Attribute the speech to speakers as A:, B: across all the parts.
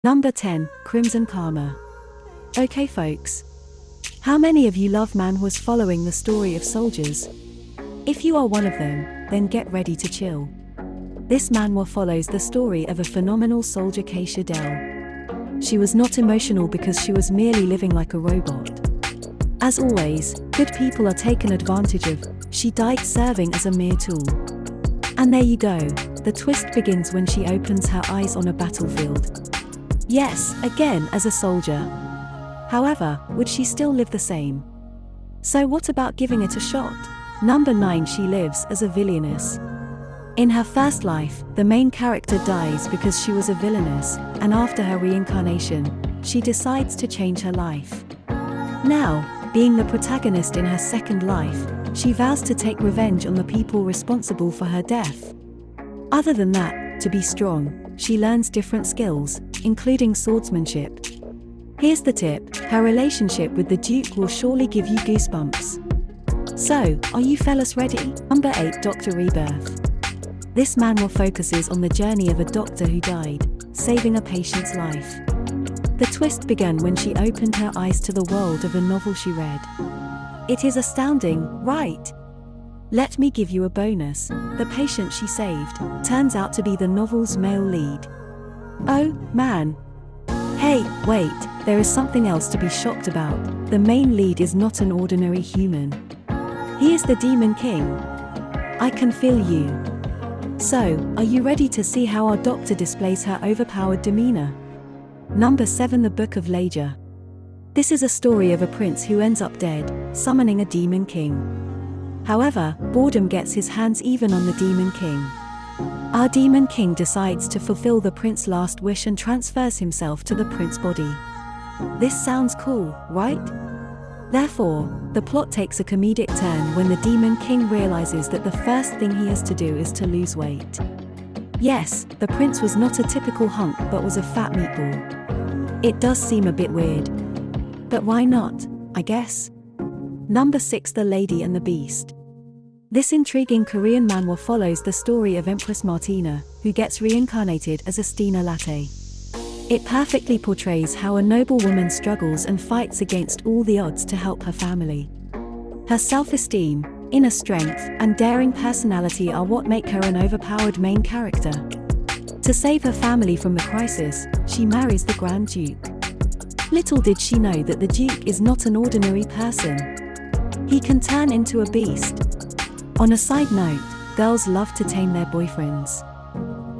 A: Number 10, Crimson Karma. Okay folks. How many of you love manhwas following the story of soldiers? If you are one of them, then get ready to chill. This manhwa follows the story of a phenomenal soldier Keisha Dell. She was not emotional because she was merely living like a robot. As always, good people are taken advantage of. She died serving as a mere tool. And there you go, the twist begins when she opens her eyes on a battlefield. Yes, again as a soldier. However, would she still live the same? So what about giving it a shot? Number 9, she lives as a villainess. In her first life, the main character dies because she was a villainess, and after her reincarnation, she decides to change her life. Now, being the protagonist in her second life, she vows to take revenge on the people responsible for her death. Other than that, to be strong, she learns different skills, including swordsmanship. Here's the tip, her relationship with the Duke will surely give you goosebumps. So, are you fellas ready? Number 8, Dr. Rebirth. This manhwa focuses on the journey of a doctor who died, saving a patient's life. The twist began when she opened her eyes to the world of a novel she read. It is astounding, right? Let me give you a bonus. The patient she saved turns out to be the novel's male lead. Oh, man. Hey, wait, there is something else to be shocked about. The main lead is not an ordinary human. He is the Demon King. I can feel you. So, are you ready to see how our doctor displays her overpowered demeanor? Number 7, The Book of Leja. This is a story of a prince who ends up dead, summoning a Demon King. However, boredom gets his hands even on the Demon King. Our Demon King decides to fulfill the prince's last wish and transfers himself to the prince's body. This sounds cool, right? Therefore, the plot takes a comedic turn when the Demon King realizes that the first thing he has to do is to lose weight. Yes, the prince was not a typical hunk but was a fat meatball. It does seem a bit weird. But why not, I guess? Number 6, The Lady and the Beast. This intriguing Korean manhwa follows the story of Empress Martina, who gets reincarnated as a Stina Latte. It perfectly portrays how a noble woman struggles and fights against all the odds to help her family. Her self-esteem, inner strength, and daring personality are what make her an overpowered main character. To save her family from the crisis, she marries the Grand Duke. Little did she know that the Duke is not an ordinary person. He can turn into a beast. On a side note, girls love to tame their boyfriends.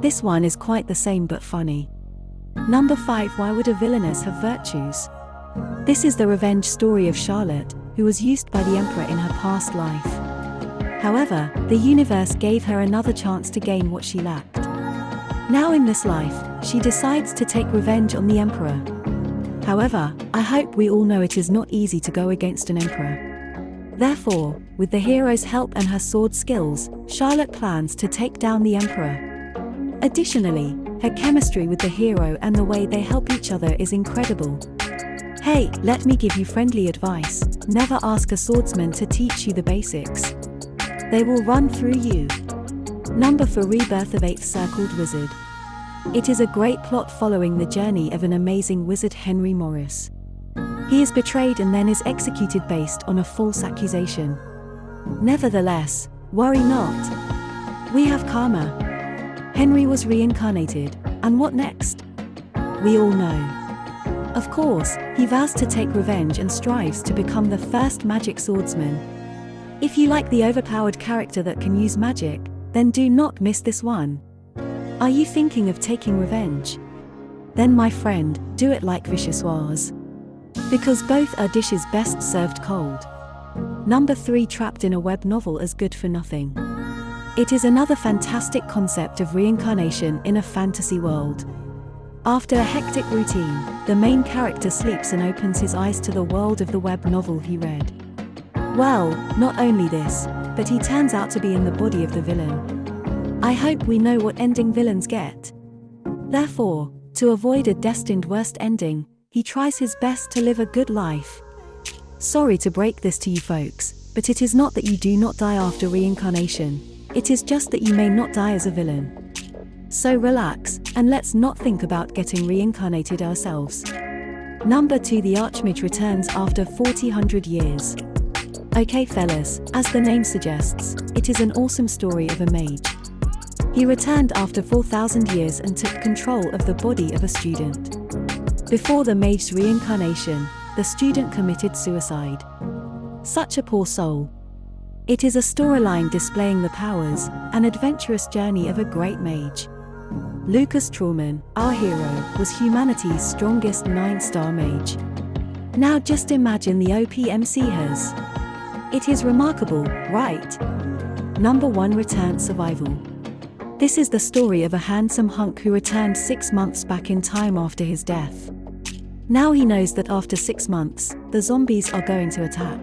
A: This one is quite the same but funny. Number 5, Why would a villainess have virtues? This is the revenge story of Charlotte, who was used by the Emperor in her past life. However, the universe gave her another chance to gain what she lacked. Now in this life, she decides to take revenge on the Emperor. However, I hope we all know it is not easy to go against an Emperor. Therefore, with the hero's help and her sword skills, Charlotte plans to take down the Emperor. Additionally, her chemistry with the hero and the way they help each other is incredible. Hey, let me give you friendly advice, never ask a swordsman to teach you the basics. They will run through you. Number 4, Rebirth of 8th Circled Wizard. It is a great plot following the journey of an amazing wizard, Henry Morris. He is betrayed and then is executed based on a false accusation. Nevertheless, worry not. We have karma. Henry was reincarnated, and what next? We all know. Of course, he vows to take revenge and strives to become the first magic swordsman. If you like the overpowered character that can use magic, then do not miss this one. Are you thinking of taking revenge? Then my friend, do it like vichyssoise. Because both are dishes best served cold. Number 3, Trapped in a Web Novel as Good for Nothing. It is another fantastic concept of reincarnation in a fantasy world. After a hectic routine, the main character sleeps and opens his eyes to the world of the web novel he read. Well, not only this, but he turns out to be in the body of the villain. I hope we know what ending villains get. Therefore, to avoid a destined worst ending, he tries his best to live a good life. Sorry to break this to you folks, but it is not that you do not die after reincarnation. It is just that you may not die as a villain. So relax, and let's not think about getting reincarnated ourselves. Number 2. The Archmage returns after 400 years. Okay fellas, as the name suggests, it is an awesome story of a mage. He returned after 4,000 years and took control of the body of a student. Before the mage's reincarnation, the student committed suicide. Such a poor soul. It is a storyline displaying the powers and adventurous journey of a great mage. Lucas Trautmann, our hero, was humanity's strongest 9-star mage. Now just imagine the OPMC has. It is remarkable, right? Number 1. Return Survival. This is the story of a handsome hunk who returned 6 months back in time after his death. Now he knows that after 6 months, the zombies are going to attack.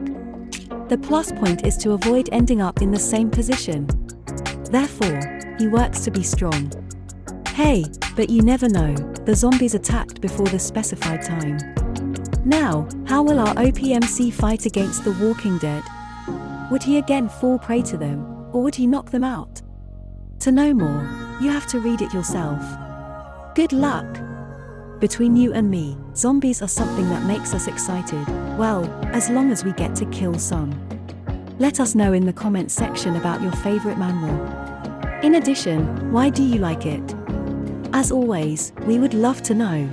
A: The plus point is to avoid ending up in the same position. Therefore, he works to be strong. Hey, but you never know, the zombies attacked before the specified time. Now, how will our OPMC fight against the Walking Dead? Would he again fall prey to them, or would he knock them out? To know more, you have to read it yourself. Good luck! Between you and me, zombies are something that makes us excited, well, as long as we get to kill some. Let us know in the comments section about your favorite manhwa. In addition, why do you like it? As always, we would love to know.